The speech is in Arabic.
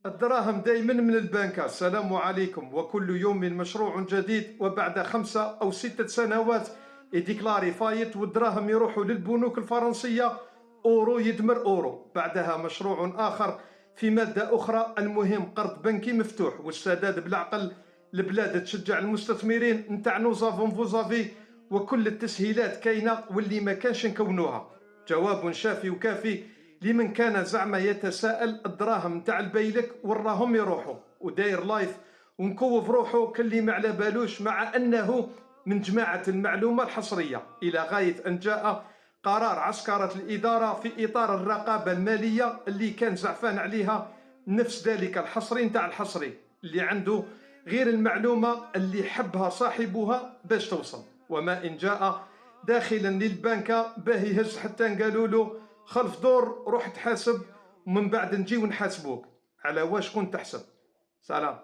الدراهم دائما من البنكة. السلام عليكم. وكل يوم مشروع جديد، وبعد 5 أو 6 سنوات يديكلاري فايت والدراهم يروحوا للبنوك الفرنسية، أورو يدمر أورو. بعدها مشروع آخر في مادة أخرى. المهم قرض بنكي مفتوح والسداد بالعقل. البلاد تشجع المستثمرين نتاع نوزافون فوزافي، وكل التسهيلات كاينة واللي ما كانش نكونوها. جواب شافي وكافي لمن كان زعما يتساءل. الدراهم نتاع البيلك وراهم يروحوا وداير لايف ومكوف روحه كاللي ما على بالوش، مع انه من جماعه المعلومه الحصريه، الى غايه ان جاء قرار عسكره الاداره في اطار الرقابه الماليه اللي كان زعفان عليها نفس ذلك الحصري نتاع الحصري، اللي عنده غير المعلومه اللي حبها صاحبها باش توصل. وما ان جاء داخلا للبنكه باه يهز حتى قالوا له خلف دور روح تحاسب، ومن بعد نجي ونحاسبوك. على واش كنت تحسب؟ سلام.